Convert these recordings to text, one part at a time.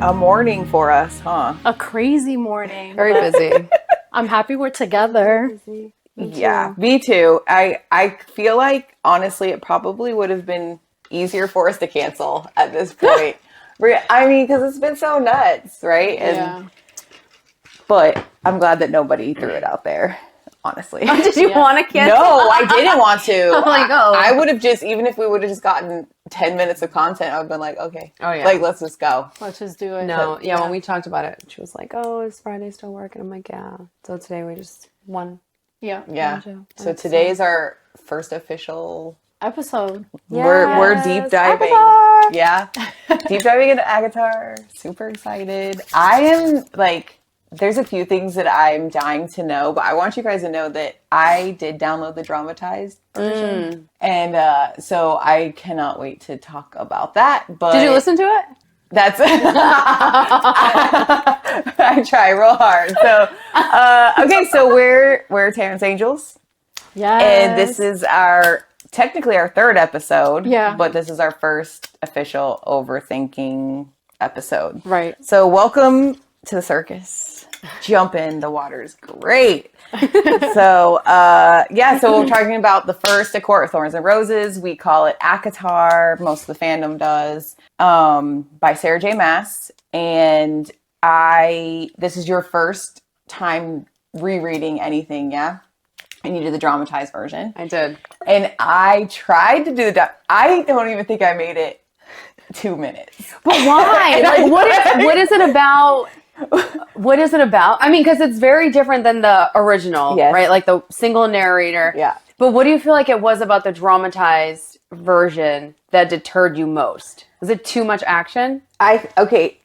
a morning for us, huh? A crazy morning. Very busy. I'm happy we're together. Yeah, me too. I feel like, honestly, it probably would have been easier for us to cancel at this point. I mean, because it's been so nuts, right? And, but I'm glad that nobody threw it out there, honestly. Did you want to cancel? No, I didn't want to. I'm like, oh. I would have just, even if we would have just gotten 10 minutes of content, I would have been like, okay. Oh, yeah. Like, let's just go. Let's just do it. No, yeah, when we talked about it, she was like, oh, is Friday still working? I'm like, yeah. So today we just won. Yeah. Yeah. So today is our first official episode. We're deep diving. ACOTAR! Yeah. Deep diving into ACOTAR. Super excited. I am like, there's a few things that I'm dying to know, but I want you guys to know that I did download the dramatized version. And so I cannot wait to talk about that. But Did you listen to it? That's I try real hard. So okay, so we're Terrence Angels. Yeah. And this is technically our third episode. Yeah. But this is our first official overthinking episode. Right. So welcome to the circus. Jump in, the water's great. So so we're talking about the first A Court of Thorns and Roses. We call it ACOTAR, most of the fandom does, by Sarah J. Maas. And this is your first time rereading anything, yeah? And you did the dramatized version. I did. And I tried to do I don't even think I made it 2 minutes. But why? Like, what is it about? What is it about? I mean, because it's very different than the original, right? Like the single narrator. Yeah. But what do you feel like it was about the dramatized version that deterred you most? Was it too much action? I think,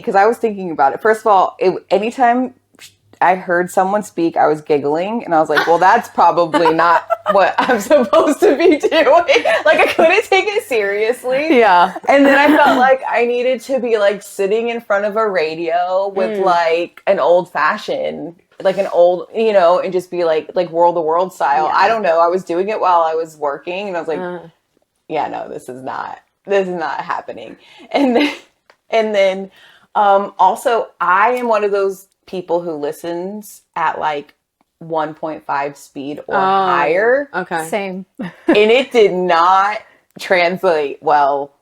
because I was thinking about it. First of all, anytime I heard someone speak, I was giggling, and I was like, well, that's probably not what I'm supposed to be doing. Like, I couldn't take it seriously. Yeah. And then I felt like I needed to be, like, sitting in front of a radio with, like, an old-fashioned, like, an old, and just be, like World of World style. Yeah. I don't know. I was doing it while I was working, and I was like, yeah, no, this is not happening. And then also, I am one of those people who listens at like 1.5 speed or higher. Okay. Same. And it did not translate well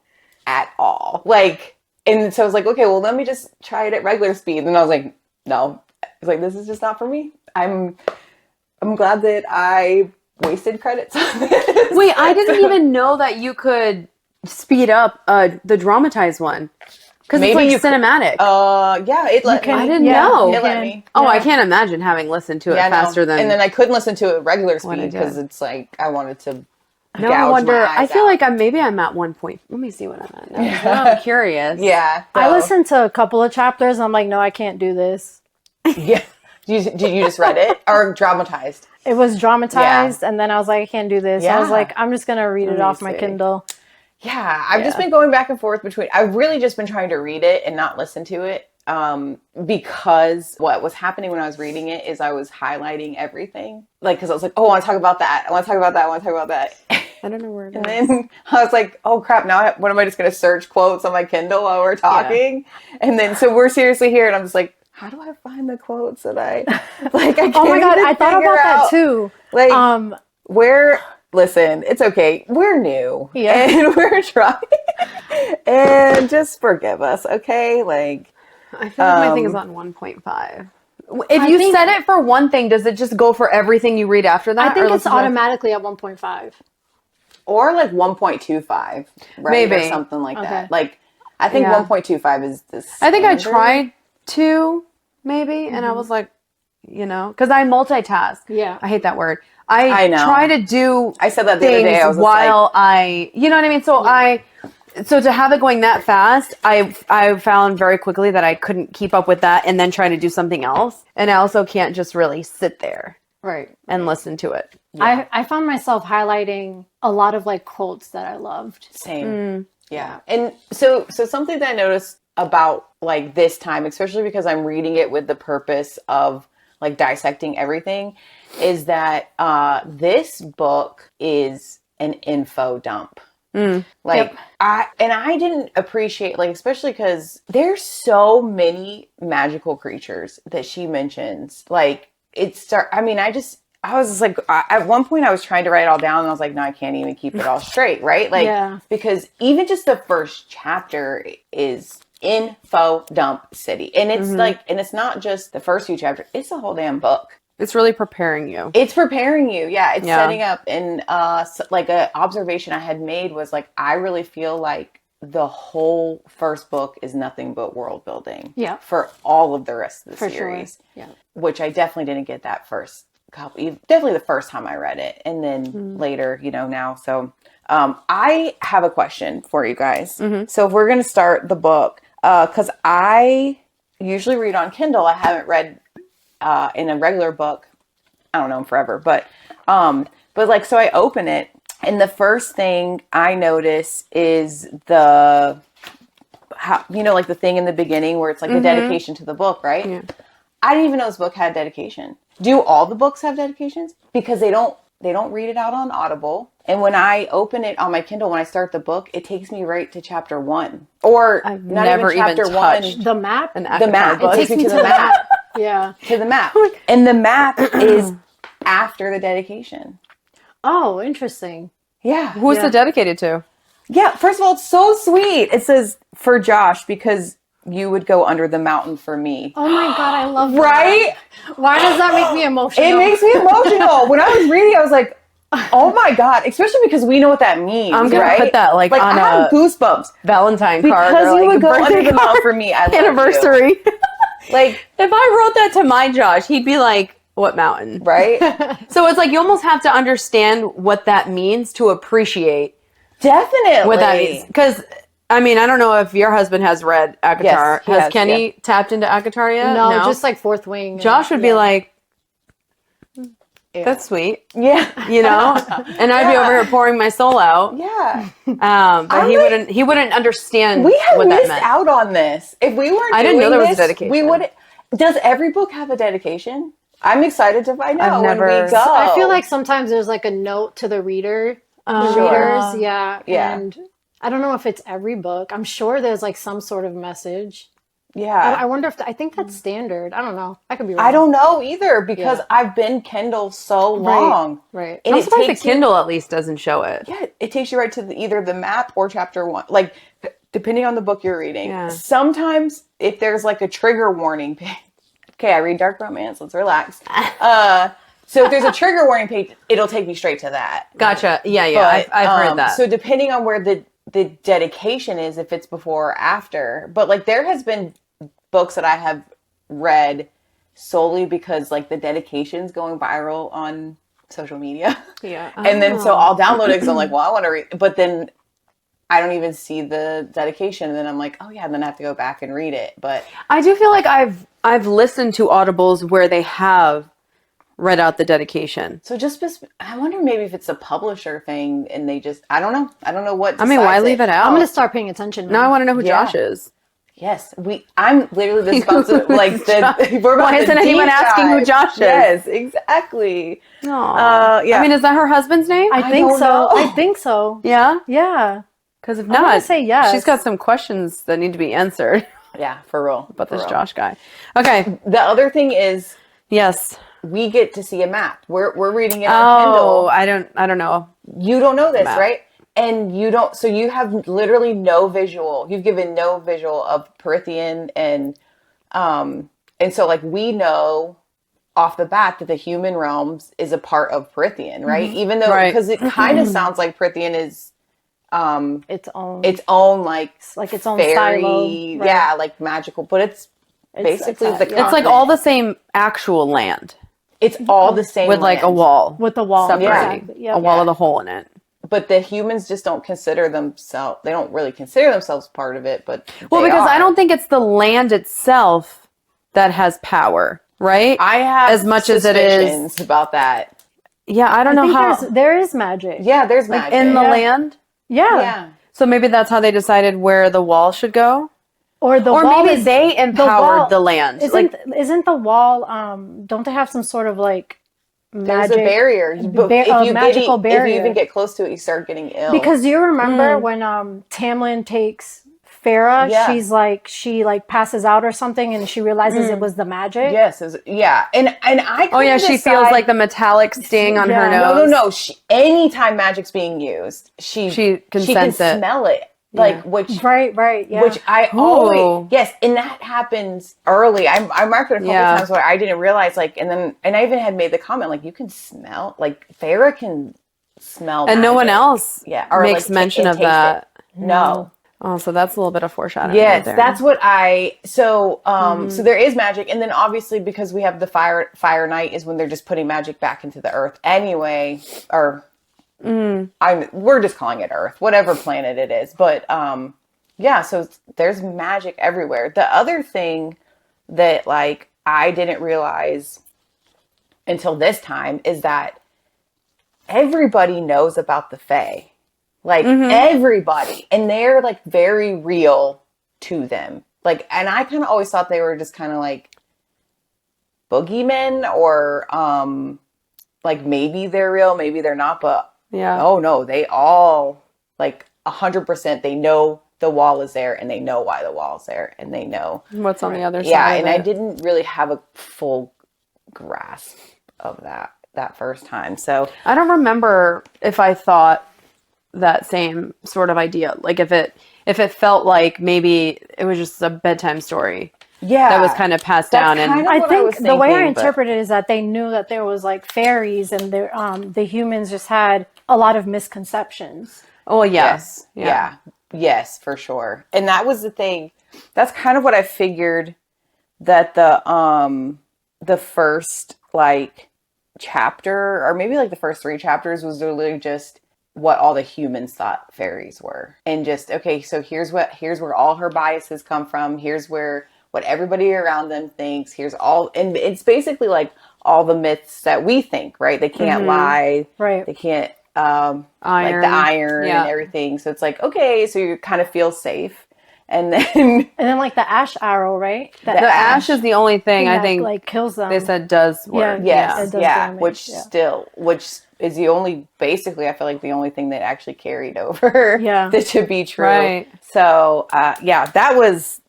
at all. Like, and so I was like, okay, well, let me just try it at regular speed. And I was like, no. I was like, this is just not for me. I'm glad that I wasted credits on this. Wait, I didn't even know that you could speed up the dramatized one. Because it's like cinematic. Yeah, it let me. I didn't know. It let me. Oh, I can't imagine having listened to it faster than. And then I couldn't listen to it regular speed because it's like I wanted to. No, I wonder. I feel like I'm at 1 point. Let me see what I'm at now. Yeah. I'm curious. Yeah. So. I listened to a couple of chapters and I'm like, no, I can't do this. Yeah. Did you just read it or dramatized? It was dramatized and then I was like, I can't do this. Yeah. I was like, I'm just going to read it off my Kindle. Yeah, I've just been going back and forth between. I've really just been trying to read it and not listen to it because what was happening when I was reading it is I was highlighting everything. Like, because I was like, oh, I want to talk about that. I want to talk about that. I want to talk about that. I don't know where it is. And then I was like, oh, crap. Now, what am I just going to search quotes on my Kindle while we're talking? Yeah. And then, so we're seriously here and I'm just like, how do I find the quotes that I can't oh my God, I thought about that too. Like, listen, it's okay. We're new. Yeah. And we're trying. And just forgive us, okay? Like, I feel like my thing is on 1.5. If you set it for one thing, does it just go for everything you read after that? I think it's automatically at 1.5. Or like 1.25, right? Maybe. Or something like that. Like, I think 1.25 is the standard. I think I tried to, maybe, and I was like, because I multitask. Yeah. I hate that word. I know. Try to do I said that the other day. I was while you know what I mean? So so to have it going that fast, I found very quickly that I couldn't keep up with that and then try to do something else. And I also can't just really sit there and listen to it. Yeah. I found myself highlighting a lot of like quotes that I loved. Same. Yeah. And so something that I noticed about like this time, especially because I'm reading it with the purpose of like dissecting everything, is that this book is an info dump. Like I didn't appreciate, like, especially because there's so many magical creatures that she mentions. Like I was just like, at one point I was trying to write it all down and I was like, no, I can't even keep it all straight, right? Like, because even just the first chapter is info dump city. And it's like, and it's not just the first few chapters, it's the whole damn book. It's really preparing you. It's preparing you. Yeah. It's setting up. And like an observation I had made was like, I really feel like the whole first book is nothing but world building. Yeah. For all of the rest of the series. Sure. Yeah. Which I definitely didn't get that first couple, definitely the first time I read it. And then later, now. So I have a question for you guys. So if we're going to start the book, because I usually read on Kindle. I haven't read in a regular book, I don't know, forever, but like, so I open it and the first thing I notice is like the thing in the beginning where it's like the dedication to the book, right? Yeah. I didn't even know this book had a dedication. Do all the books have dedications? Because they don't read it out on Audible. And when I open it on my Kindle, when I start the book, it takes me right to chapter 1. Or I've not never even chapter even 1. touched the map. An The map. book. It takes me to the map. Yeah. To the map. And the map is after the dedication. Oh, interesting. Yeah. Who's it dedicated to? Yeah. First of all, it's so sweet. It says, for Josh, because you would go under the mountain for me. Oh my God, I love that. Right? Why does that make me emotional? It makes me emotional. When I was reading, I was like, oh my God. Especially because we know what that means, I'm going to put that like on I have goosebumps. Valentine card. Because or you like would go under birthday the mountain card. for me. I love Anniversary. Like, if I wrote that to my Josh, he'd be like, what mountain? right? So it's like you almost have to understand what that means to appreciate Definitely. what that means. Because, I mean, I don't know if your husband has read ACOTAR. Yes, he has has, Kenny tapped into ACOTAR yet? No, just like Fourth Wing. Josh would be like, that's sweet. Yeah. And I'd be over here pouring my soul out. Yeah. But he wouldn't understand We have what that missed meant. out on this. If we weren't I didn't know there was a this, dedication. we would. Does every book have a dedication? I'm excited to find out when we go. I feel like sometimes there's like a note to the reader. Readers, yeah. And I don't know if it's every book. I'm sure there's like some sort of message. Yeah. I wonder if I think that's standard. I don't know. I could be wrong. I don't know either because I've been Kindle so long. Right. And I'm surprised the Kindle at least doesn't show it. Yeah, it takes you right to either the map or chapter 1. Like, depending on the book you're reading. Yeah. Sometimes if there's like a trigger warning page. Okay, I read dark romance. Let's relax. So if there's a trigger warning page, it'll take me straight to that. Gotcha. Yeah. But, I've heard that. So depending on where the dedication is, if it's before or after. But like there has been books that I have read solely because like the dedication's going viral on social media. Yeah. And then so I'll download it because I'm like, well, I want to read. But then I don't even see the dedication. And then I'm like, oh yeah, and then I have to go back and read it. But I do feel like I've listened to audibles where they have read out the dedication. so I wonder maybe if it's a publisher thing and they just, I don't know what. I mean, why leave it out? I'm going to start paying attention now I want to know who Josh is. Yes, I'm literally the sponsor. Like, why isn't anyone asking who Josh is? Yes, exactly. Yeah. I mean, is that her husband's name? I think don't so. know. I think so. Yeah. Yeah. Because if I'm gonna not, say yes. she's got some questions that need to be answered Yeah, for real. about this Josh guy. Okay. The other thing is, Yes. we get to see a map. We're reading it on Kindle. I don't know. You don't know this, Map. right? And you don't. So you have literally no visual. You've given no visual of Prithian, and so like we know off the bat that the human realms is a part of Prithian, right? Even though because it kind of sounds like Prithian is Its own like its own fairy, silo. Right. yeah, like magical, but it's basically the It's like all the same actual land it's all the same with like a land. wall with the wall. separating Exactly. Yep. a wall with a hole in it. But the humans just don't consider themselves. They don't really consider themselves part of it. But Well, they because are. I don't think it's the land itself that has power, right? I have as much as it is suspicions about that. Yeah, I don't know how there is magic. Yeah, there's magic in the land. Yeah. Yeah, So maybe that's how they decided where the wall should go, Or the or wall maybe is, they empowered wall- the land. Isn't the wall? Don't they have some sort of like There's a barrier. Magical barrier. If you even get close to it, you start getting ill. Because you remember when Tamlin takes Feyre, she passes out or something, and she realizes it was the magic. Yes, and I she feels like the metallic sting on her nose. No. Anytime magic's being used, she can smell it. Like which right yeah. Which I always and that happens early. I marked it a couple times where I didn't realize and I even had made the comment you can smell Feyre can smell and magic. No one else or makes mention of that. No. Oh, so that's a little bit of foreshadowing. Yes, right there. that's what so there is magic, and then obviously because we have the fire night is when they're just putting magic back into the earth anyway, or we're just calling it Earth, whatever planet it is. But so there's magic everywhere. The other thing that I didn't realize until this time is that everybody knows about the Fae. Everybody. And they're very real to them. And I kind of always thought they were just kind of boogeymen or maybe they're real, maybe they're not, but oh no, they all 100% they know the wall is there and they know why the wall's there and they know what's on the other side. Yeah, and I didn't really have a full grasp of that first time. So I don't remember if I thought that same sort of idea. If it felt like maybe it was just a bedtime story. Yeah. That was kind of passed down. And I think the way I interpret it is that they knew that there was fairies and the humans just had a lot of misconceptions. Oh, yes. Yeah. Yes, for sure. And that was the thing. That's kind of what I figured that the first chapter or maybe the first 3 chapters was literally just what all the humans thought fairies were. And just, okay, so here's where all her biases come from. Here's what everybody around them thinks. Here's all, and it's basically all the myths that we think, right? They can't lie. Right. They can't, the iron and everything. So it's okay, so you kind of feel safe. And then the ash arrow, right? The ash is the only thing I think kills them. They said does work. Which is the only, basically I feel the only thing that actually carried over that to be true. Right. So that was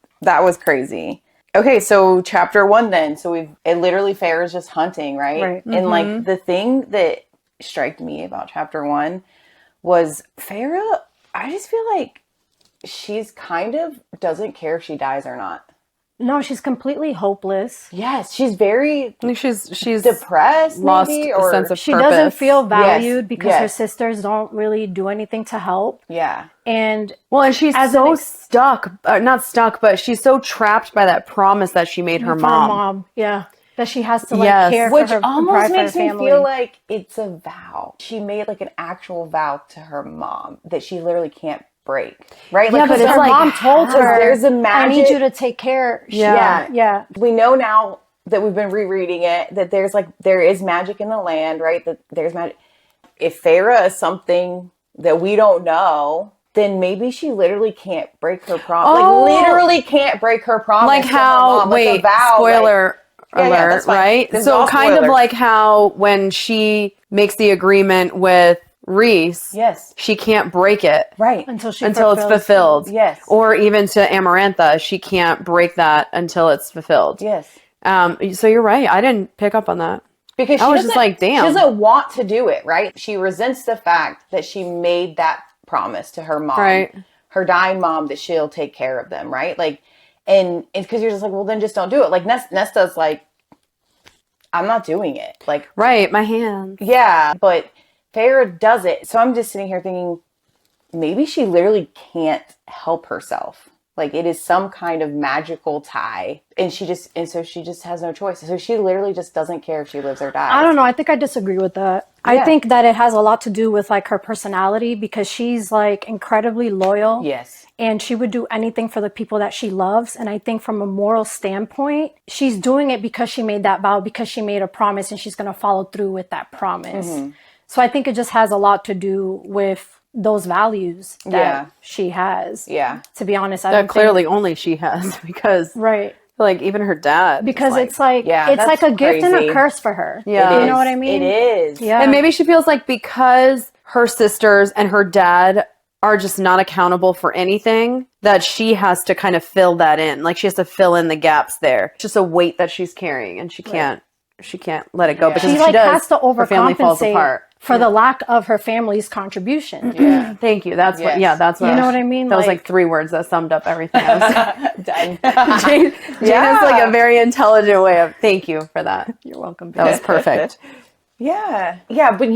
crazy. Okay, so chapter 1 then. So literally Feyre's just hunting, right? And the thing that struck me about chapter 1 was Feyre, I just feel she's kind of doesn't care if she dies or not. No, she's completely hopeless. Yes, she's very. She's depressed, lost maybe, or a sense of she purpose. doesn't feel valued because her sisters don't really do anything to help. Yeah, and she's so stuck, not stuck, but she's so trapped by that promise that she made her mom. Yeah, that she has to care for her, which almost makes me feel like it's a vow. She made an actual vow to her mom that she literally can't break, right? Because her mom told her, "There's a magic. I need you to take care." Yeah. We know now that we've been rereading it that there is magic in the land, right? That there's magic. If Feyre is something that we don't know, then maybe she literally can't break her promise. Literally can't break her promise. Spoiler alert, right? So kind of how when she makes the agreement with Reese, she can't break it, right, until it's fulfilled. Yes, or even to Amarantha, she can't break that until it's fulfilled. Yes. So you're right. I didn't pick up on that because I was just damn. She doesn't want to do it, right? She resents the fact that she made that promise to her mom, right? Her dying mom, that she'll take care of them, right? And because you're just well, then just don't do it. Nesta's I'm not doing it. Right, my hands. Yeah, but Feyre does it. So I'm just sitting here thinking, maybe she literally can't help herself. It is some kind of magical tie. And so she just has no choice. So she literally just doesn't care if she lives or dies. I don't know. I think I disagree with that. Yeah. I think that it has a lot to do with her personality, because she's incredibly loyal. Yes. And she would do anything for the people that she loves. And I think from a moral standpoint, she's doing it because she made that vow, because she made a promise, and she's going to follow through with that promise. Mm-hmm. So I think it just has a lot to do with those values that she has. Yeah. To be honest, that clearly only she has, because right. Like even her dad. Because is it's like, Yeah, it's like that's a gift and crazy. a curse for her. Yeah. You It know is. what I mean? It is. Yeah. And maybe she feels like because her sisters and her dad are just not accountable for anything, that she has to kind of fill that in. Like she has to fill in the gaps there. It's just a weight that she's carrying, and she can't let it go Yeah. because She if like she does, has to her family falls overcompensate apart. for the lack of her family's contribution. Yeah. Thank you. That's what. Yes. Yeah, that's what. You know what I mean? That was Like- like 3 words that summed up everything. I was Done. Jane Yeah. has like a very intelligent way of. Thank you for that. You're welcome. That was perfect. Yeah. Yeah, but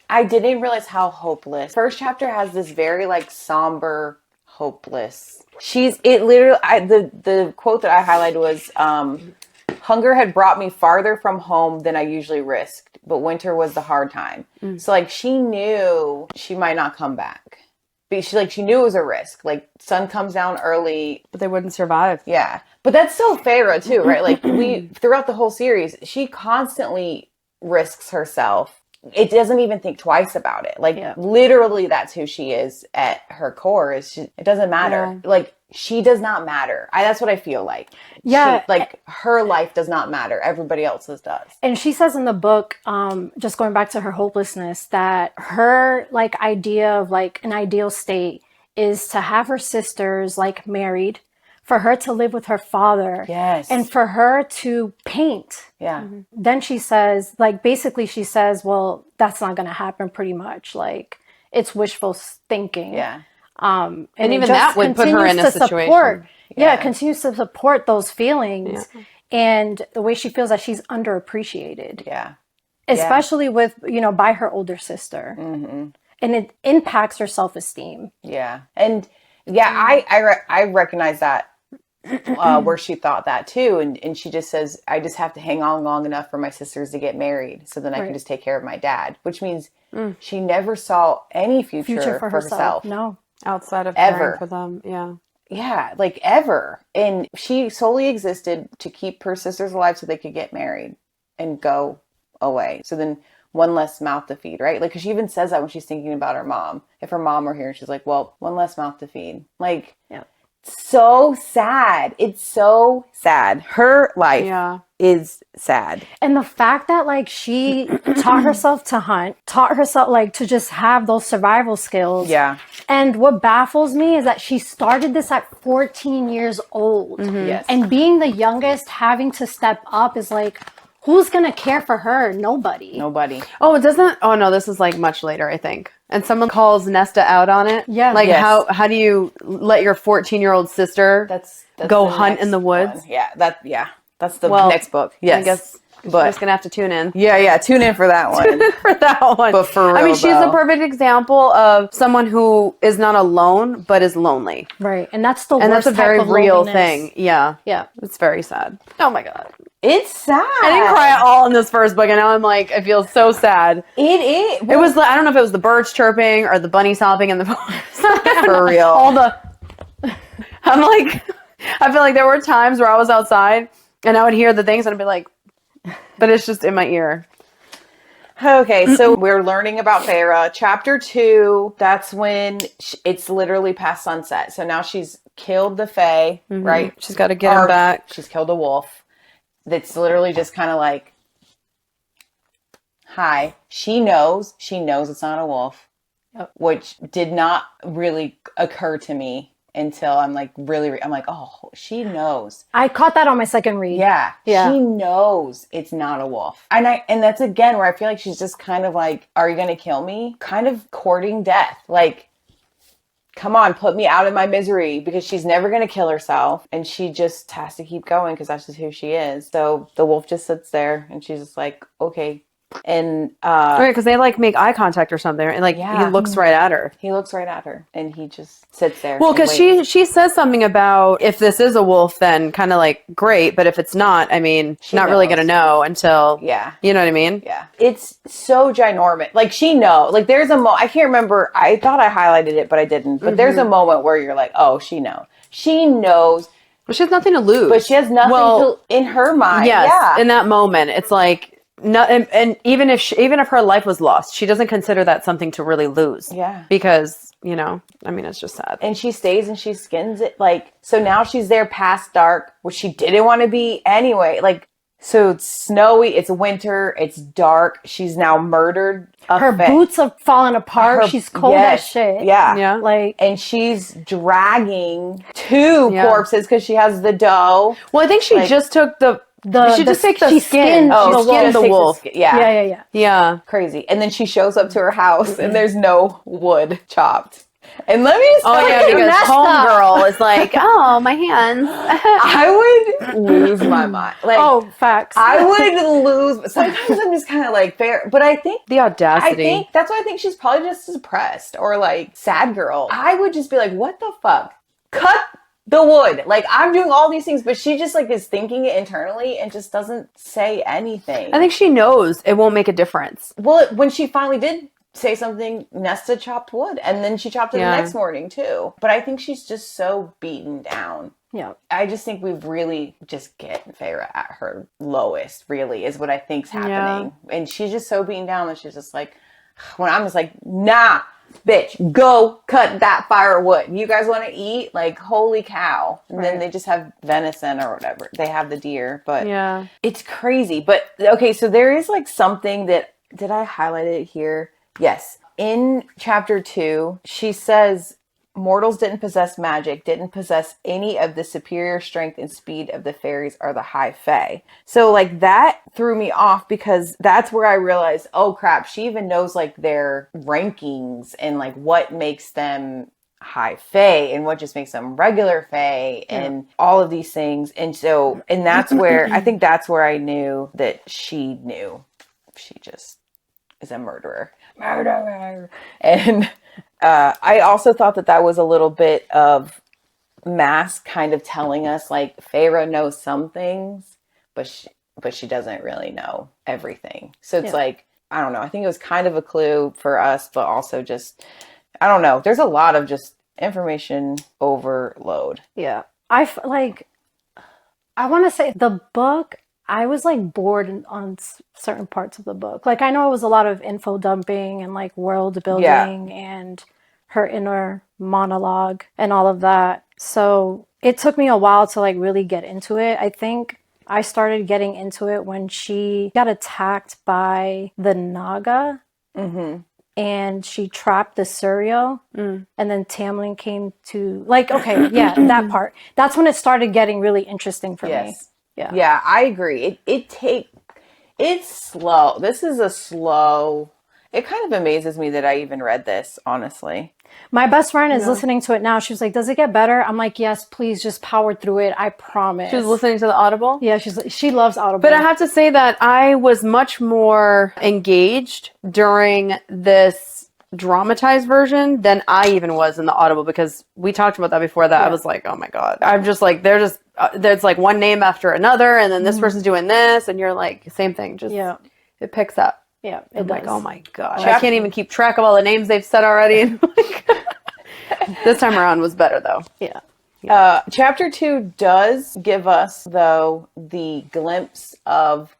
I didn't realize how hopeless. First chapter has this very like somber, hopeless. The quote that I highlighted was hunger had brought me farther from home than I usually risked, but winter was the hard time. So like she knew she might not come back. But she knew it was a risk. Like sun comes down early. But they wouldn't survive. Yeah. But that's still Feyre too, right? Like throughout the whole series, she constantly risks herself. It doesn't even think twice about it. Like literally that's who she is at her core. It doesn't matter. Yeah. Like she does not matter. That's what I feel like. Yeah. Her life does not matter. Everybody else's does. And she says in the book, just going back to her hopelessness, that her like idea of like an ideal state is to have her sisters like married, for her to live with her father, Yes. and for her to paint. Yeah. Then she says, like, basically she says, well, that's not going to happen pretty much. Like, it's wishful thinking. Yeah. And even it that just would put her in a continues to situation. support, Yeah. it continues to support those feelings and the way she feels that she's underappreciated. Yeah. Especially with, by her older sister. Mm-hmm. And it impacts her self-esteem. Yeah. And I recognize that where she thought that too. And she just says, I just have to hang on long enough for my sisters to get married so then I can just take care of my dad, which means she never saw any future for herself. No. Outside of Ever. caring for them. Yeah. Yeah, like ever. And she solely existed to keep her sisters alive so they could get married and go away. So then one less mouth to feed, right? Like, because she even says that when she's thinking about her mom. If her mom were here, she's like, well, one less mouth to feed. Like, so sad. It's so sad. Her life is sad. And the fact that like she taught herself to hunt, taught herself like to just have those survival skills. Yeah. And what baffles me is that she started this at 14 years old. Yes. And being the youngest, having to step up is like, who's going to care for her? Nobody. Nobody. Oh, it doesn't. Oh no, this is like much later, I think. And someone calls Nesta out on it. Yeah. Like Yes. how do you let your 14-year-old sister That's go the hunt next in the woods? one. Yeah. That's the Well, next book. Yes. I guess But- we're just gonna have to tune in. Yeah. Tune in for that one. For that one. But for I real, mean, she's though. a perfect example of someone who is not alone but is lonely. Right. And that's the And worst that's a very type of real loneliness. thing. Yeah. Yeah. It's very sad. Oh my god. It's sad. I didn't cry at all in this first book, and now I'm like, I feel so sad. It is. It was, I don't know if it was the birds chirping or the bunnies hopping in the forest. For real. All the, I'm like, I feel like there were times where I was outside and I would hear the things and I'd be like, but it's just in my ear. Okay, so we're learning about Feyre. Chapter 2, that's when it's literally past sunset. So now she's killed the Fae, right? She's got to get him Or back. She's killed a wolf. That's literally just kind of like, hi. She knows it's not a wolf, which did not really occur to me until I'm like, I'm like, oh, she knows. I caught that on my second read. Yeah. Yeah. She knows it's not a wolf. And that's again where I feel like she's just kind of like, are you going to kill me? Kind of courting death. Like, come on, put me out of my misery, because she's never going to kill herself. And she just has to keep going because that's just who she is. So the wolf just sits there and she's just like, okay. And Right, because they like make eye contact or something, and like Yeah. he looks right at her. he looks right at her and he just sits there. Well, and because waits. she says something about if this is a wolf, then kind of like great, but if it's not, I mean, she's not really knows. gonna know until Yeah. you know what I mean. Yeah. It's so ginormous. Like, she knows. Like, there's a I can't remember. I thought I highlighted it, but I didn't. But there's a moment where you're like, oh, she knows. She knows, But she has nothing to lose. but she has nothing in her mind. Yes, Yeah. in that moment, it's like no, and even if her life was lost, she doesn't consider that something to really lose. Yeah. because you know, I mean, it's just sad. And she stays and she skins it. Like, so now she's there past dark, which she didn't want to be anyway. Like, so it's snowy, it's winter, it's dark. She's now murdered. Her boots are falling apart. She's cold as shit. Yeah. Like, and she's dragging two corpses because she has the dough. Well, I think she just took the she just take the she skin. skinned She skinned the wolf. Yeah. Crazy. And then she shows up to her house and there's no wood chopped. And let me just because homegirl is like, oh, my hands. I would lose my mind. Like, facts. I would lose. But sometimes I'm just kind of like fair. But I think the audacity. I think that's why I think she's probably just depressed or like sad girl. I would just be like, what the fuck? Cut the wood. Like, I'm doing all these things, but she just like is thinking it internally and just doesn't say anything. I think she knows it won't make a difference. Well, when she finally did say something, Nesta chopped wood, and then she chopped it the next morning too. But I think she's just so beaten down. Yeah. I just think we've really just get Feyre at her lowest, really, is what I think's happening. Yeah. And she's just so beaten down that she's just like, when I'm just like, nah, bitch, go cut that firewood. You guys want to eat? Like, holy cow. And then they just have venison or whatever. They have the deer, but it's crazy. But okay, so there is like something that, did I highlight it here? Yes. In chapter 2, she says, mortals didn't possess magic, didn't possess any of the superior strength and speed of the fairies or the high fae. So like that threw me off because that's where I realized, oh crap, she even knows like their rankings and like what makes them high fae and what just makes them regular fae and all of these things. And so, and that's where, I think that's where I knew that she knew. She just is a murderer. And I also thought that was a little bit of Maas kind of telling us like Feyre knows some things, but she doesn't really know everything. So it's like, I don't know. I think it was kind of a clue for us, but also just, I don't know. There's a lot of just information overload. Yeah. I want to say the book, I was like bored on certain parts of the book. Like, I know it was a lot of info dumping and like world building and her inner monologue and all of that. So it took me a while to like really get into it. I think I started getting into it when she got attacked by the Naga. Mm-hmm. And she trapped the Suryo. And then Tamlin came to like, okay, that part. That's when it started getting really interesting for me. Yeah, I agree. It's slow. This is a slow. It kind of amazes me that I even read this, honestly. My best friend is listening to it now. She was like, does it get better? I'm like, yes, please just power through it. I promise. She was listening to the Audible? Yeah, she loves Audible. But I have to say that I was much more engaged during this dramatized version than I even was in the Audible, because we talked about that before that. I was like, oh my God. I'm just like, there's like one name after another, and then this person's doing this, and you're like, same thing. Just, it picks up. Yeah, I'm like, oh my God. I can't even keep track of all the names they've said already. This time around was better though. Yeah. Chapter 2 does give us, though, the glimpse of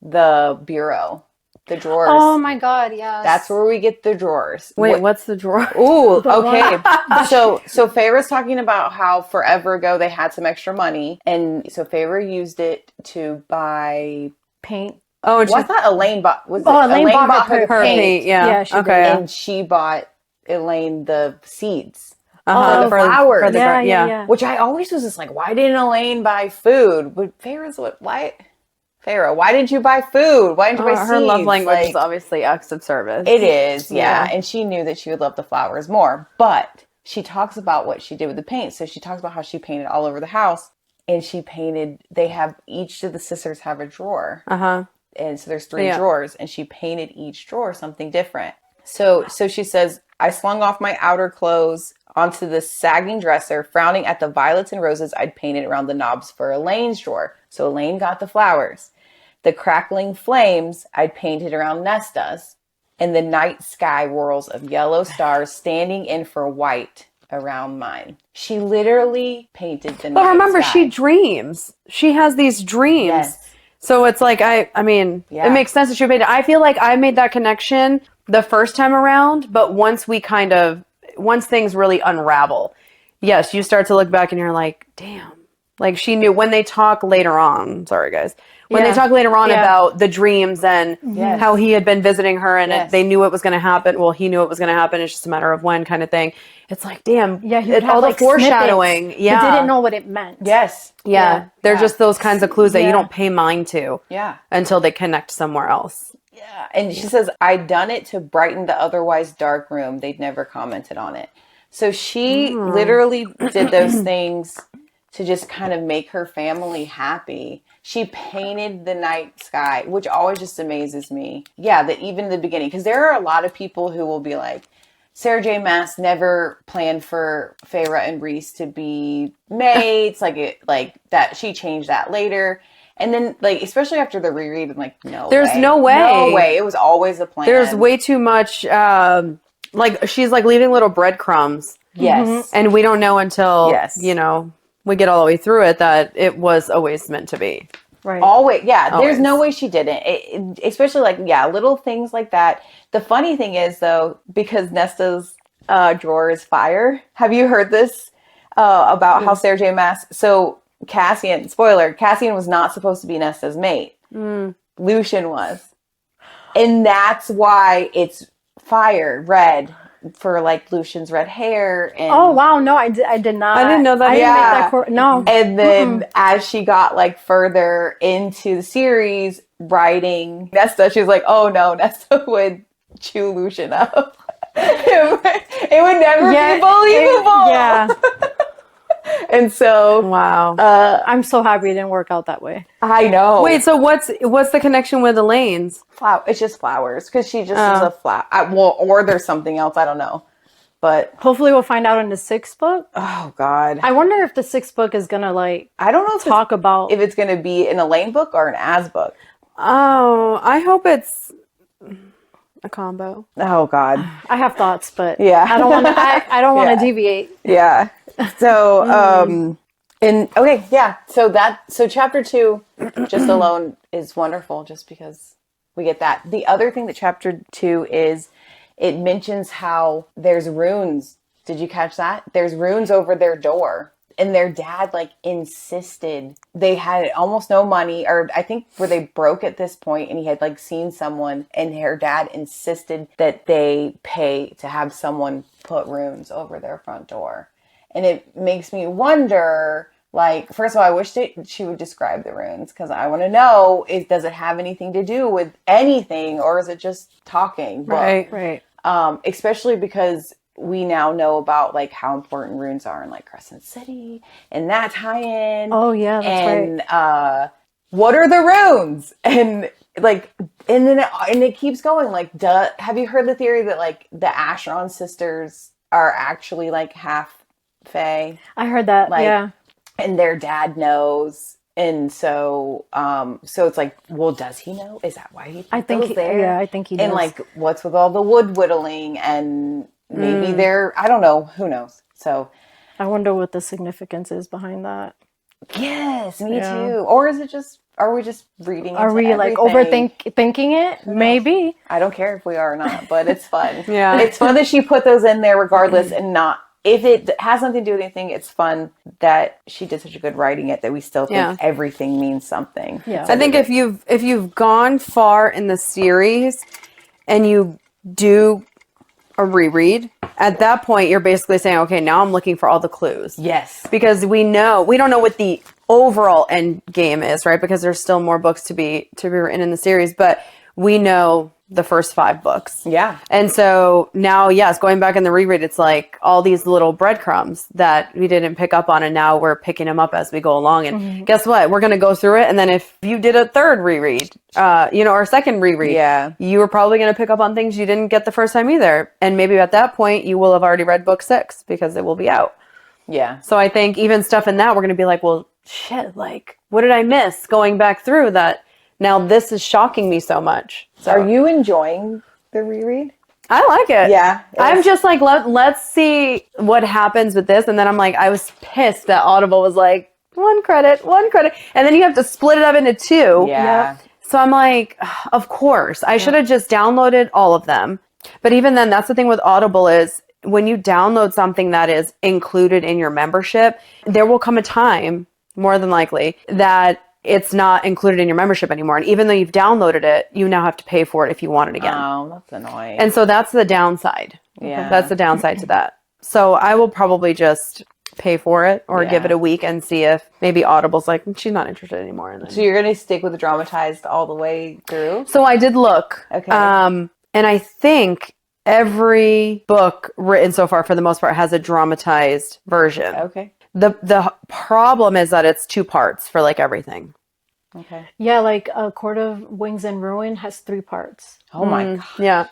the bureau. The drawers. Oh my God, yes. That's where we get the drawers. Wait, what's the drawer? Ooh, okay. So Feyre's talking about how forever ago they had some extra money, and so Feyre used it to buy paint. Oh, and I thought Elaine bought. Elaine bought her paint. Yeah, she did. And she bought Elaine the seeds. For the flowers. For the Which I always was just like, why didn't Elaine buy food? But Feyre's why? Feyre, why didn't you buy food? Why didn't you buy seeds? Her love language is obviously acts of service. It is, yeah. And she knew that she would love the flowers more. But she talks about what she did with the paint. So she talks about how she painted all over the house. And she painted, each of the sisters have a drawer. And so there's 3 drawers. And she painted each drawer something different. So she says, I slung off my outer clothes onto the sagging dresser, frowning at the violets and roses I'd painted around the knobs for Elaine's drawer. So Elaine got the flowers. The crackling flames I'd painted around Nesta's, and the night sky whirls of yellow stars standing in for white around mine. She literally painted the night sky. But remember, she dreams. She has these dreams. Yes. So it's like, I mean, it makes sense that she painted. I feel like I made that connection the first time around, but once we kind of once things really unravel, yes, you start to look back and you're like, damn. Like she knew when they talk later on. Sorry, guys. When they talk later on about the dreams and how he had been visiting her and they knew it was going to happen. Well, he knew it was going to happen. It's just a matter of when kind of thing. It's like, damn. Yeah, he would have all like the foreshadowing. snippets. He didn't know what it meant. Yes. Yeah. They're just those kinds of clues that you Yeah. don't pay mind to until they connect somewhere else. Yeah. And she says, I'd done it to brighten the otherwise dark room. They'd never commented on it. So she literally did those things to just kind of make her family happy. She painted the night sky, which always just amazes me. Yeah, that even in the beginning, because there are a lot of people who will be like, Sarah J. Maas never planned for Feyre and Rhys to be mates, like that. She changed that later. And then, like, especially after the reread, I'm like, There's no way. No way. It was always a plan. There's way too much, like, she's like leaving little breadcrumbs. Yes. And we don't know until, you know, we get all the way through it that it was always meant to be. Right. Always. Yeah. Always. There's no way she didn't. Especially like, little things like that. The funny thing is though, because Nesta's drawer is fire. Have you heard this about how Sarah J. Maas, so Cassian, spoiler, Cassian was not supposed to be Nesta's mate. Lucian was. And that's why it's fire, red, for like Lucian's red hair. And oh wow, no, I did not. I didn't know that. I didn't make that no. And then as she got like further into the series, writing Nesta, she was like, oh no, Nesta would chew Lucian up. It would never be believable. Yeah. And so, wow, I'm so happy it didn't work out that way. I know. Wait, so what's the connection with Elaine's? It's just flowers because she just is a flower. Well, or there's something else. I don't know. But hopefully we'll find out in the 6th book. Oh God, I wonder if the 6th book is gonna like. I don't know. Talk about if it's gonna be an Elaine book or an Az book. Oh, I hope it's a combo. Oh God, I have thoughts, but I don't want to. I don't want to deviate. Yeah. So, So chapter 2, just alone is wonderful, just because we get that. The other thing that chapter 2 is, it mentions how there's runes. Did you catch that? There's runes over their door. And their dad, like, insisted. They had almost no money, or I think where they broke at this point, and he had, like, seen someone, and her dad insisted that they pay to have someone put runes over their front door. And it makes me wonder, like, first of all, I wish she would describe the runes, because I want to know, does it have anything to do with anything, or is it just talking? Right. Especially because we now know about like how important runes are in like Crescent City and that tie-in. Oh yeah, that's right. What are the runes? And like, and it keeps going. Like, have you heard the theory that like the Acheron sisters are actually like half Fae? I heard that. Like, yeah. And their dad knows. And so it's like, well, does he know? Is that why he I think there? Yeah, I think he does. And like, what's with all the wood whittling and maybe I don't know. Who knows? So I wonder what the significance is behind that. Yes, me too. Or is it just, are we just reading Are we everything? like thinking it? Maybe. I don't care if we are or not, but it's fun. Yeah. It's fun that she put those in there regardless and not, if it has nothing to do with anything, it's fun that she did such a good writing it that we still think everything means something. Yeah. I think if you've gone far in the series and you do a reread, at that point you're basically saying, okay, now I'm looking for all the clues. Yes. Because we don't know what the overall end game is, right? Because there's still more books to be written in the series, but we know the first 5 books. Yeah. And so now, yes, going back in the reread, it's like all these little breadcrumbs that we didn't pick up on, and now we're picking them up as we go along. And guess what? We're going to go through it. And then if you did a 3rd reread, or a 2nd reread, you were probably going to pick up on things you didn't get the first time either. And maybe at that point, you will have already read book 6 because it will be out. Yeah. So I think even stuff in that, we're going to be like, well, shit, like, what did I miss going back through that? Now this is shocking me so much. So, are you enjoying the reread? I like it. Yeah. I'm just like, let's see what happens with this. And then I'm like, I was pissed that Audible was like, 1 credit. And then you have to split it up into 2. Yeah. So I'm like, of course. I should have just downloaded all of them. But even then, that's the thing with Audible is when you download something that is included in your membership, there will come a time, more than likely, that it's not included in your membership anymore. And even though you've downloaded it, you now have to pay for it if you want it again. Oh, that's annoying. And so that's the downside. Yeah. That's the downside to that. So I will probably just pay for it or give it a week and see if maybe Audible's like, she's not interested anymore. And then... So you're going to stick with the dramatized all the way through? So I did look. Okay. And I think every book written so far, for the most part, has a dramatized version. Okay. The problem is that it's 2 parts for like everything. Okay. Yeah, like A Court of Wings and Ruin has 3 parts. Oh my God. Yeah.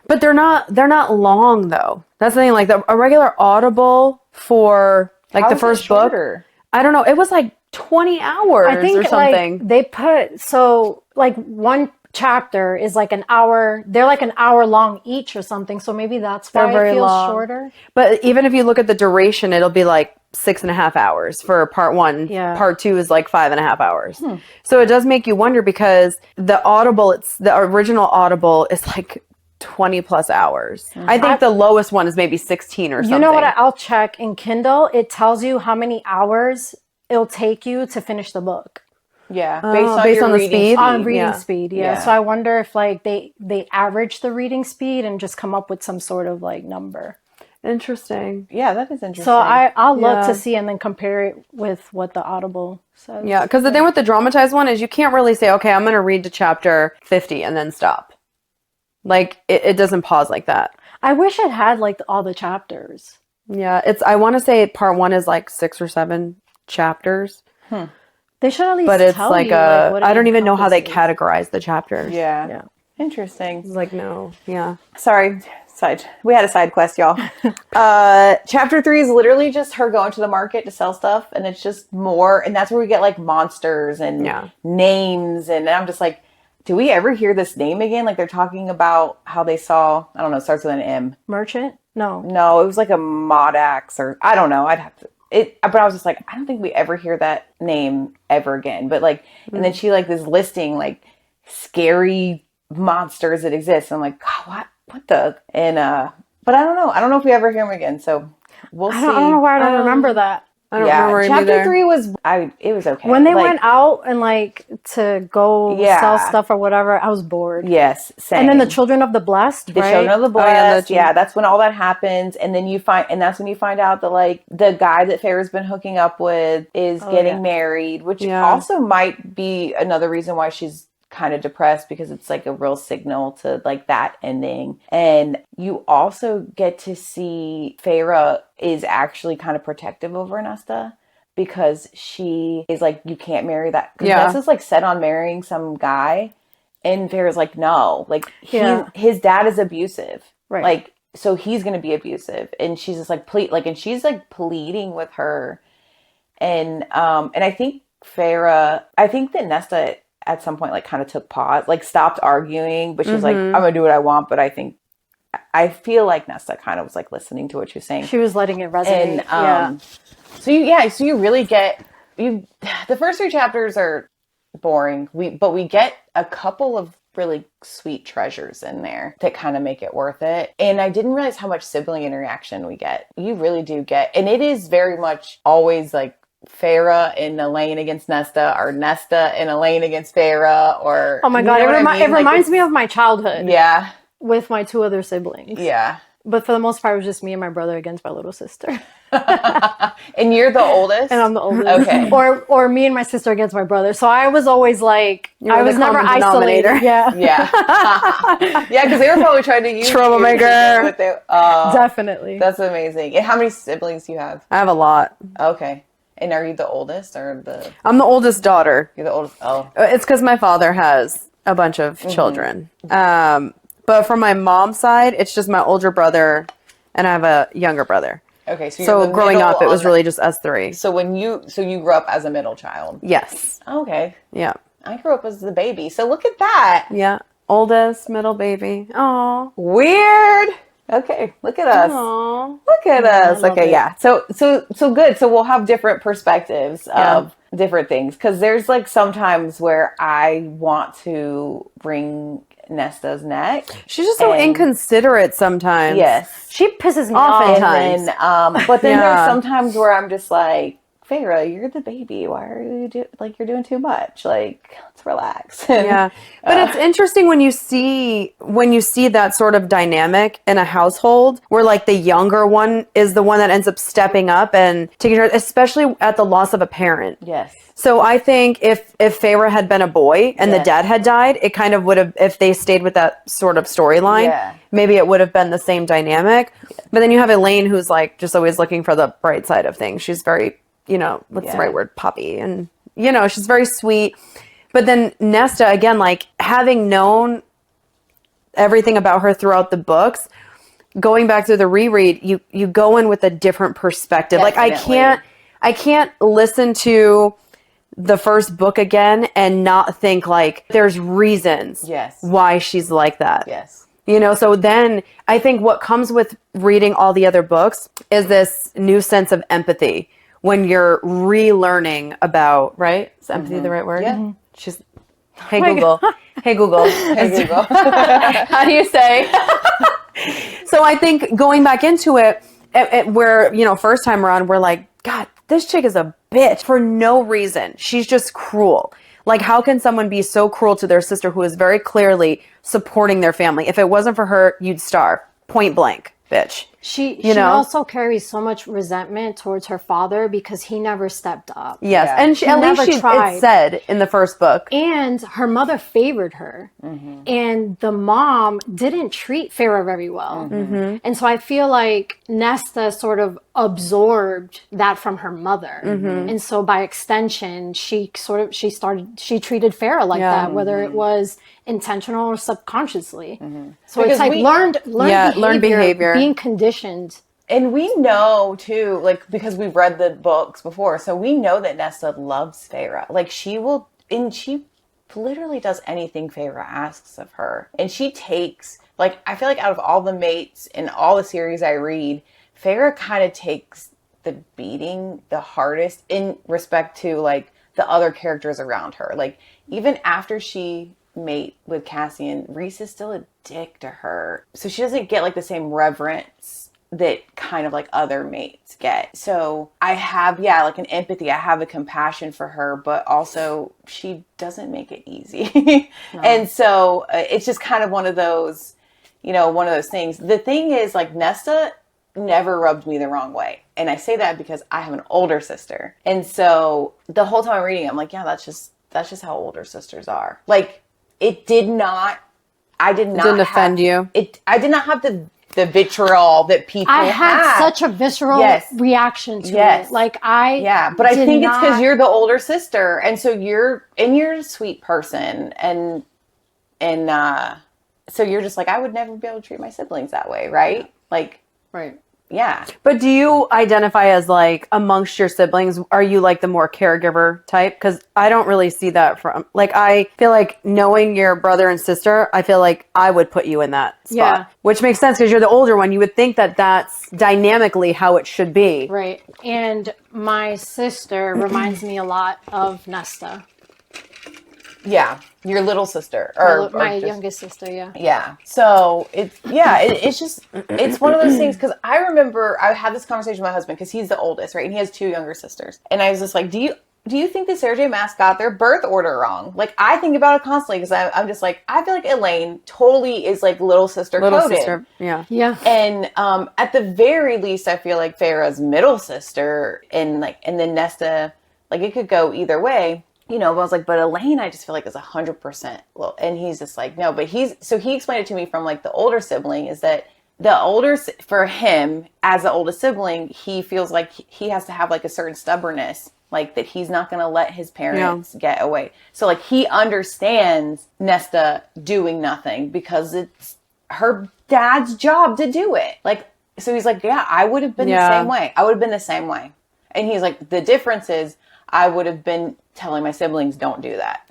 But they're not long though. That's the thing. Like a regular Audible for like How the is it first book. shorter? I don't know. It was like 20 hours I think or something. like they put, so like one chapter is like an hour. They're like an hour long each or something. So maybe that's why They're very it feels long. shorter. But even if you look at the duration, it'll be like 6.5 hours for part 1. Yeah. Part 2 is like 5.5 hours. So it does make you wonder, because the original Audible is like 20 plus hours. I think the lowest one is maybe 16 or something. You know what? I'll check in Kindle. It tells you how many hours it'll take you to finish the book. Yeah. Based on the speed? On reading Yeah. speed, yeah. Yeah. So I wonder if like they average the reading speed and just come up with some sort of like number. Interesting. Yeah, that is interesting. So I'll look Yeah. to see and then compare it with what the Audible says. Yeah, because the thing with the dramatized one is you can't really say, okay, I'm going to read to chapter 50 and then stop. Like, it doesn't pause like that. I wish it had like all the chapters. Yeah, I want to say part 1 is like 6 or 7 chapters. They should at least But it's tell like you, like, what it I don't even know how they encompasses. categorize the chapters. Yeah. Yeah. Interesting. It's like, no. Yeah. Sorry. We had a side quest, y'all. Chapter 3 is literally just her going to the market to sell stuff. And it's just more. And that's where we get like monsters and names. And I'm just like, do we ever hear this name again? Like they're talking about how they saw, I don't know, it starts with an M. Merchant? No. No, it was like a Modax or I don't know. I'd have to. But I was just like, I don't think we ever hear that name ever again. But like, and then she like this listing like scary monsters that exist. I'm like, God, what the? And but I don't know. I don't know if we ever hear them again. So we'll see. I don't know why I don't remember that. I don't remember him chapter either. 3 was it was okay. When they Like, went out and like to go sell stuff or whatever, I was bored. yes, same. And then the Children of the Blessed, The right? Children of the Oh, yeah, Blessed, that's when all that happens, and then that's when you find out that like the guy that Feyre's been hooking up with is getting married, which also might be another reason why she's kind of depressed, because it's like a real signal to like that ending. And you also get to see Feyre is actually kind of protective over Nesta, because she is like, you can't marry that. Because Nesta's like set on marrying some guy, and Feyre's like, no, like his dad is abusive, Right. Like, so he's gonna be abusive, and she's just like and she's like pleading with her, and I think that Nesta at some point like kind of took pause, like stopped arguing, but she's like, I'm gonna do what I want. But I feel like Nesta kind of was like listening to what she was saying. She was letting it resonate. And so you really get the first 3 chapters are boring. But we get a couple of really sweet treasures in there that kind of make it worth it. And I didn't realize how much sibling interaction we get. You really do get, and it is very much always like Feyre and Elaine against Nesta, or Nesta and Elaine against Feyre, or oh my God, you know what I mean? it reminds me of my childhood. Yeah. With my 2 other siblings. Yeah. But for the most part, it was just me and my brother against my little sister. And you're the oldest? And I'm the oldest. Okay. Or me and my sister against my brother. So I was always like, I was the never common isolated. denominator. Yeah. Yeah. Yeah, because they were probably trying to use Troublemaker. you, but Definitely. that's amazing. And how many siblings do you have? I have a lot. Okay. And are you the oldest or I'm the oldest daughter. you're the oldest? Oh. It's because my father has a bunch of children. But from my mom's side, it's just my older brother, and I have a younger brother. Okay. So, So growing up, it was really just us 3. So you grew up as a middle child? Yes. Okay. Yeah. I grew up as the baby. So look at that. Yeah. Oldest, middle baby. Aw. Weird. Okay. Look at us. Aw. Look at us. love Okay, it. yeah. So good. So we'll have different perspectives of different things, because there's like sometimes where I want to bring Nesta's neck. She's just so inconsiderate sometimes. Yes. She pisses me Oftentimes. off. And then, but then Yeah. there's sometimes where I'm just like, Feyre, you're the baby. Why are you you're doing too much? Like, let's relax. Yeah. But it's interesting when you see that sort of dynamic in a household where like the younger one is the one that ends up stepping up and taking care, especially at the loss of a parent. Yes. So I think if Feyre had been a boy and the dad had died, it kind of would have, if they stayed with that sort of storyline, maybe it would have been the same dynamic. But then you have Elaine who's like just always looking for the bright side of things. She's very, what's the right word? Poppy. And, she's very sweet. But then Nesta, again, like having known everything about her throughout the books, going back through the reread, you go in with a different perspective. Definitely. Like I can't listen to the first book again and not think like there's reasons why she's like that. Yes. So then I think what comes with reading all the other books is this new sense of empathy when you're relearning about, right? Is empathy the right word? Yeah. Mm-hmm. She's, hey Google. Hey Google. Hey, Google. How do you say? So I think going back into it, where, first time around, we're like, God, this chick is a bitch for no reason. She's just cruel. Like, how can someone be so cruel to their sister who is very clearly supporting their family? If it wasn't for her, you'd starve. Point blank, bitch. She also carries so much resentment towards her father because he never stepped up. Yes, Yeah. and at least it said in the first book. And her mother favored her. Mm-hmm. And the mom didn't treat Feyre very well. Mm-hmm. And so I feel like Nesta sort of absorbed that from her mother. Mm-hmm. And so by extension, she treated Feyre like that, whether it was intentional or subconsciously. Mm-hmm. So because it's like learned behavior, being conditioned. And we know too, like, because we've read the books before, so we know that Nesta loves Feyre. Like, she literally does anything Feyre asks of her. And she takes, like, I feel like out of all the mates in all the series I read, Feyre kind of takes the beating the hardest in respect to, like, the other characters around her. Like, even after she mate with Cassian, Rhys is still a dick to her. So she doesn't get, like, the same reverence that kind of like other mates get. So I have, like an empathy. I have a compassion for her, but also she doesn't make it easy. No. And so it's just kind of one of those things. The thing is, like, Nesta never rubbed me the wrong way. And I say that because I have an older sister. And so the whole time I'm reading, I'm like, yeah, that's just how older sisters are. Like, I didn't offend you. I did not have the vitriol that people I had such a visceral reaction to it. Like, but I think it's because you're the older sister, and so you're a sweet person, and so you're just like, I would never be able to treat my siblings that way, right? Yeah. Like, right. Yeah. But do you identify as, like, amongst your siblings, are you like the more caregiver type? Because I don't really see that from, like, I feel like knowing your brother and sister, I feel like I would put you in that spot. Yeah. Which makes sense because you're the older one. You would think that that's dynamically how it should be. Right. And my sister reminds me a lot of Nesta. Yeah. Your little sister. My youngest sister, yeah. Yeah. So it's just, it's one of those things, because I remember I had this conversation with my husband because he's the oldest, right? And he has two younger sisters. And I was just like, do you think that Sarah J. Maas got their birth order wrong? Like, I think about it constantly because I'm just like, I feel like Elaine totally is like little sister coded. Yeah. Yeah. And at the very least, I feel like Feyre's middle sister and then Nesta, like, it could go either way. But I was like, but Elaine, I just feel like is 100%. Well, and he's just like, no, but he explained it to me from, like, the older sibling is that for him as the oldest sibling, he feels like he has to have, like, a certain stubbornness, like, that he's not going to let his parents get away. So, like, he understands Nesta doing nothing because it's her dad's job to do it. Like, so he's like, yeah, I would have been the same way. I would have been the same way. And he's like, the difference is I would have been telling my siblings, don't do that.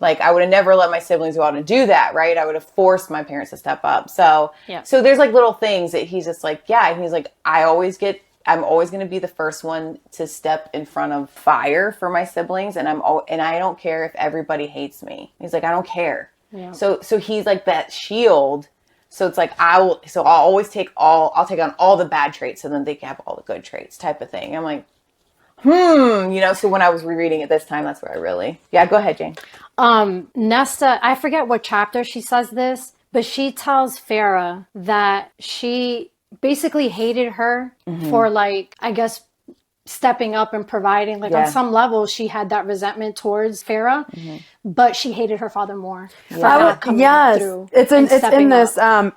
Like, I would have never let my siblings go out and do that, right? I would have forced my parents to step up. So there's, like, little things that he's just like, and he's like, I'm always going to be the first one to step in front of fire for my siblings. And I don't care if everybody hates me. He's like, I don't care. Yeah. So he's like that shield. So it's like I'll always I'll take on all the bad traits so then they can have all the good traits type of thing. I'm like, so when I was rereading it this time, that's where I really, go ahead, Jane. Nesta, I forget what chapter she says this, but she tells Feyre that she basically hated her for like, I guess, stepping up and providing. Like on some level, she had that resentment towards Feyre, but she hated her father more for not coming through. It's in this. I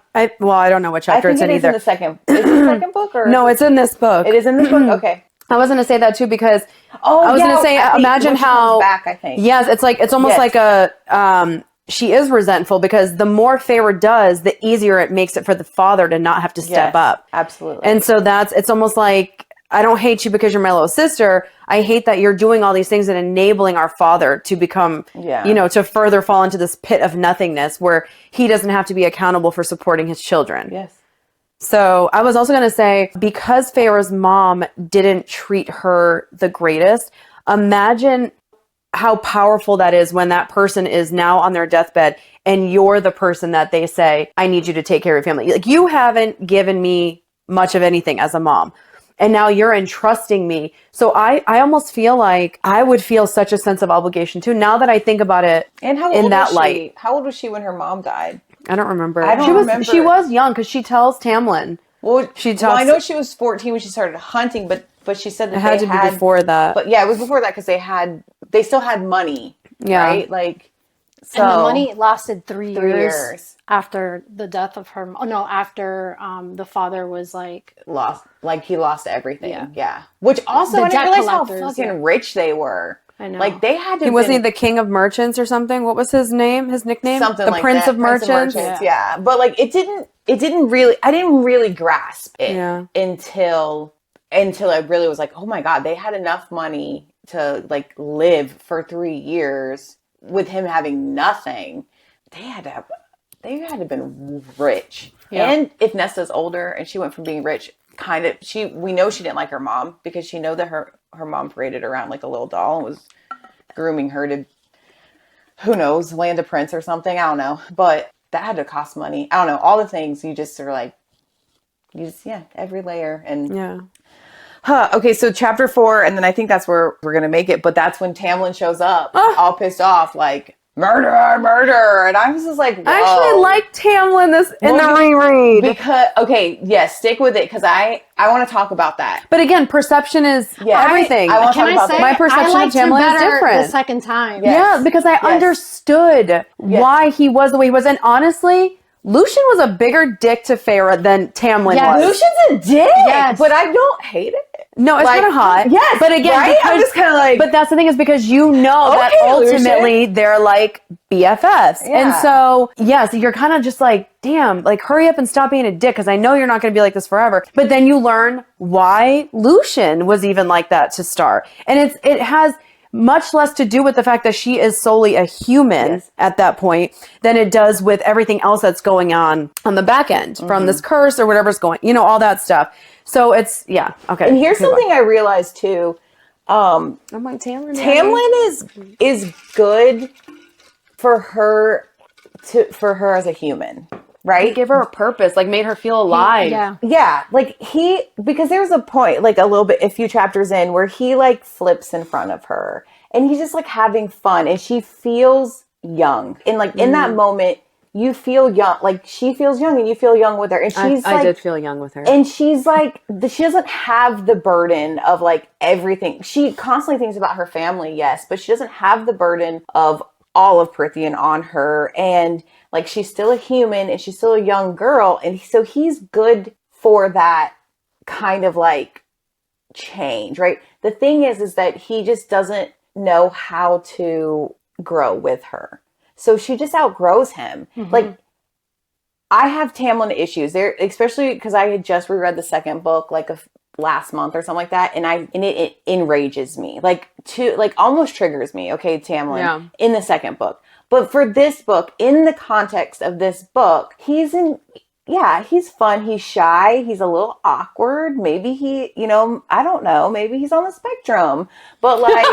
don't know what chapter it's in either. In the second. Is it the second book or? No, it's in this book. It is in this book. Okay. I was going to say that too because I was going to say, imagine how. Back, I think. Yes, it's almost like a. She is resentful because the more Feyre does, the easier it makes it for the father to not have to step up. Absolutely. And so it's almost like, I don't hate you because you're my little sister. I hate that you're doing all these things and enabling our father to become, to further fall into this pit of nothingness where he doesn't have to be accountable for supporting his children. Yes. So I was also going to say, because Feyre's mom didn't treat her the greatest, imagine how powerful that is when that person is now on their deathbed and you're the person that they say, I need you to take care of your family. Like, you haven't given me much of anything as a mom. And now you're entrusting me. So I almost feel like I would feel such a sense of obligation too. Now that I think about it and how in that light. How old was she when her mom died? I don't remember. She was young because she tells Tamlin. Well, I know she was 14 when she started hunting, but she said that it had to be before that. But it was before that because they still had money. Yeah. Right? Like, so. And the money lasted 3 years after the death of her. After the father was like he lost everything. Yeah. Which also, I didn't realize how fucking rich they were. I know. Like, they had to. Wasn't he the king of merchants or something? What was his name? His nickname? Something the like Prince that. of Merchants. Yeah. But like, it didn't really. I didn't really grasp it until I really was like, oh my god, they had enough money to like live for 3 years with him having nothing. They had to have been rich. Yeah. And if Nesta's older and she went from being rich, we know she didn't like her mom because she know that her mom paraded around like a little doll and was grooming her to, who knows, land a prince or something. I don't know. But that had to cost money. I don't know. All the things you just are like, every layer. And okay, so chapter 4, and then I think that's where we're going to make it. But that's when Tamlin shows up, all pissed off, like, murder. And I was just like, whoa. I actually like Tamlin in the reread. Because, stick with it, because I want to talk about that. But again, perception is everything. I want to talk about that. My perception of Tamlin is different. The second time. Yes. Yeah, because I understood why he was the way he was. And honestly, Lucien was a bigger dick to Feyre than Tamlin was. Lucian's a dick, but I don't hate it. No, it's kind of hot. Yes, but again, right? I'm just kind of like. But that's the thing is because that ultimately they're like BFFs, and so you're kind of just like, damn, like hurry up and stop being a dick because I know you're not going to be like this forever. But then you learn why Lucien was even like that to start, and it has much less to do with the fact that she is solely a human at that point than it does with everything else that's going on the back end from this curse or whatever's going, all that stuff. So it's, okay. And here's something I realized too. I'm like, Tamlin is good for her as a human, right? Give her a purpose, like made her feel alive. Yeah. Like because there's a point, like a few chapters in where he like flips in front of her and he's just like having fun and she feels young. And like in that moment, you feel young, like she feels young and you feel young with her. And I did feel young with her. And she's like, she doesn't have the burden of like everything. She constantly thinks about her family, yes, but she doesn't have the burden of all of Prithian on her. And like, she's still a human and she's still a young girl. And so he's good for that kind of like change, right? The thing is that he just doesn't know how to grow with her. So she just outgrows him. Like, I have Tamlin issues there, especially because I had just reread the second book like last month or something like that, and it enrages me, like almost triggers me. Okay, Tamlin in the second book, but for this book, in the context of this book, he's fun, he's shy, he's a little awkward. Maybe he, I don't know, maybe he's on the spectrum, but like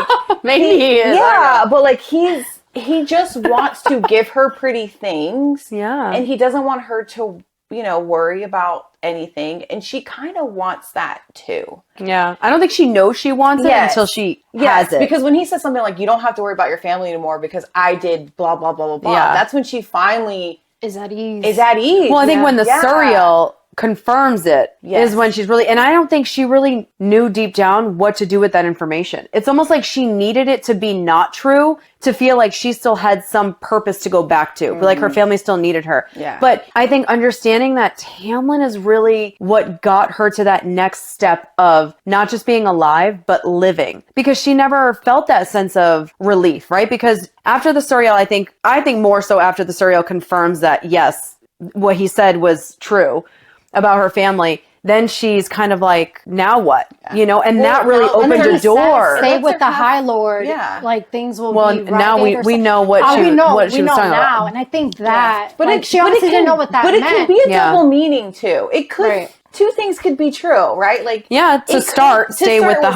maybe he is. Yeah, but like he's he just wants to give her pretty things. Yeah. And he doesn't want her to, worry about anything. And she kind of wants that too. Yeah. I don't think she knows she wants it until she has it. Because when he says something like, you don't have to worry about your family anymore because I did blah, blah, blah, blah, blah. Yeah. That's when she finally Is at ease. Well, I think when the Suriel confirms it is when she's really, and I don't think she really knew deep down what to do with that information. It's almost like she needed it to be not true to feel like she still had some purpose to go back to, like her family still needed her. Yeah. But I think understanding that Tamlin is really what got her to that next step of not just being alive, but living, because she never felt that sense of relief, right? Because after the Suriel, I think more so after the Suriel confirms that, yes, what he said was true about her family, then she's kind of like, now what? And that really opened a door. Stay with the High Lord. Yeah. Like things will be right. Now we know what she was talking about. And I think that, but she obviously didn't know what that meant. But it can be a double meaning too. It could, two things could be true, right? Like, stay with the High Lord. Stay with the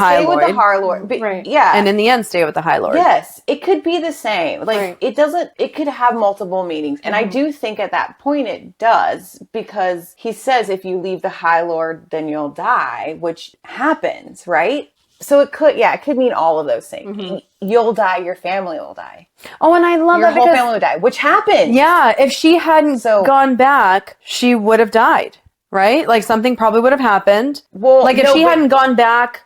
High Lord. Right. Yeah. And in the end, stay with the High Lord. Yes. It could be the same. Like, it could have multiple meanings. And I do think at that point it does, because he says, if you leave the High Lord, then you'll die, which happens, right? So it could mean all of those things. Mm-hmm. You'll die, your family will die. Oh, and I love your whole family will die, which happened. Yeah. If she hadn't gone back, she would have died. Right? Like something probably would have happened. Well, like if she hadn't gone back.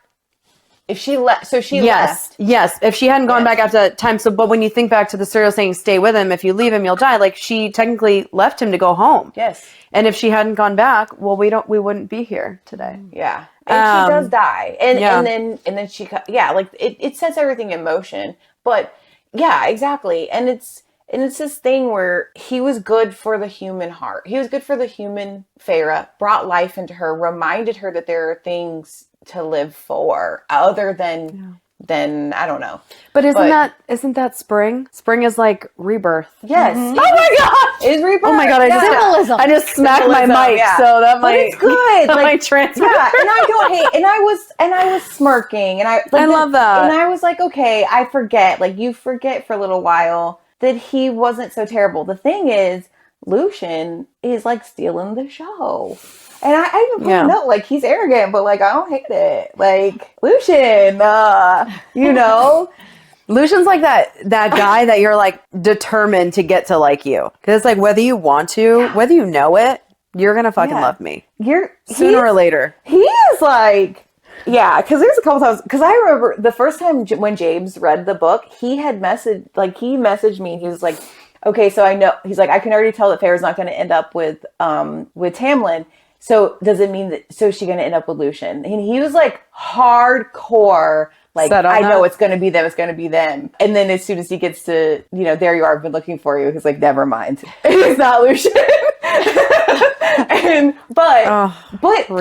If she left, left. Yes. If she hadn't gone back after that time. So, but when you think back to the Suriel saying, stay with him, if you leave him, you'll die. Like she technically left him to go home. Yes. And if she hadn't gone back, well, we wouldn't be here today. Yeah. And she does die. And then she, like it sets everything in motion. But yeah, exactly. And it's this thing where he was good for the human heart. He was good for the human Feyre, brought life into her, reminded her that there are things to live for other than I don't know. But isn't that spring? Spring is like rebirth. Yes. Mm-hmm. Oh my god! It is rebirth. Oh my god! I just smacked my mic, so that might. But it's good. That might transfer. Yeah, and I don't hate. And I was smirking, and I love that. And I was like, okay, I forget. Like you forget for a little while that he wasn't so terrible. The thing is, Lucian is like stealing the show. And I even put a note, like, he's arrogant, but like, I don't hate it. Like, Lucian, Lucian's like that guy that you're like determined to get to like you. Because it's like, whether you want to, whether you know it, you're going to fucking love me. Sooner or later. He is like, because there's a couple times, because I remember the first time when James read the book, he messaged me and he was like, okay, so I know, he's like, I can already tell that Feyre's not going to end up with Tamlin. So does it mean that, so is she going to end up with Lucian? And he was like hardcore, like, I know it's going to be them. It's going to be them. And then as soon as he gets to, there you are, I've been looking for you. He's like, never mind. It's not Lucian. But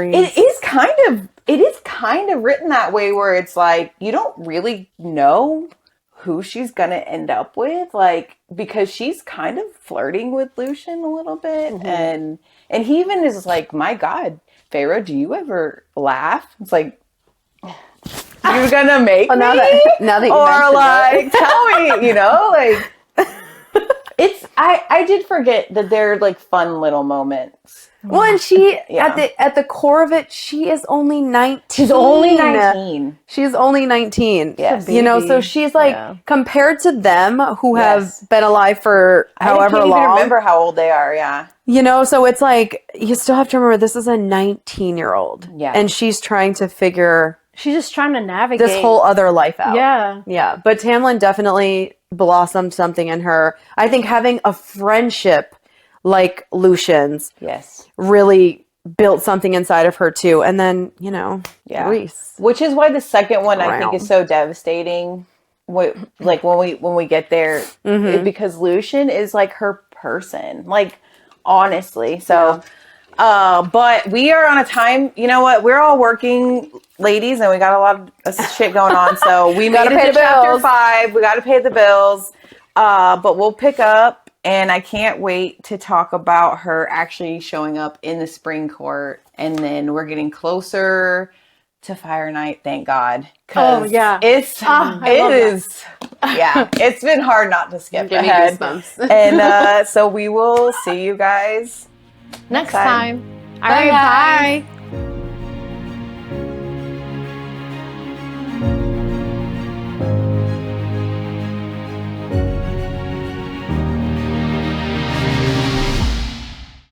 it is kind of written that way where it's like, you don't really know who she's going to end up with, like, because she's kind of flirting with Lucian a little bit. Mm-hmm. And he even is like, my God, Feyre, do you ever laugh? It's like, you're gonna make me? Now that you or like, tell me, like, I did forget that they're like fun little moments. Well, and she, at the core of it, she is only 19. She's only 19. She's only 19. Yes. So she's like, compared to them who have been alive for however long. I can't even remember how old they are, yeah. So it's like, you still have to remember, this is a 19-year-old. Yeah. And she's trying to figure... She's just trying to navigate this whole other life out. Yeah. Yeah. But Tamlin definitely blossomed something in her. I think having a friendship like Lucian's really built something inside of her too. And then, Reese. Which is why the second one I think is so devastating. Like when we get there, because Lucian is like her person, like honestly. So, but we are on a time, you know what? We're all working ladies and we got a lot of shit going on. So we made it to chapter 5. We got to pay the bills. But we'll pick up. And I can't wait to talk about her actually showing up in the spring court. And then we're getting closer to Fire Night, thank God. Oh, yeah. It's I love that. yeah, it's been hard not to skip Give me ahead. goosebumps. And so we will see you guys Next time. All right, bye.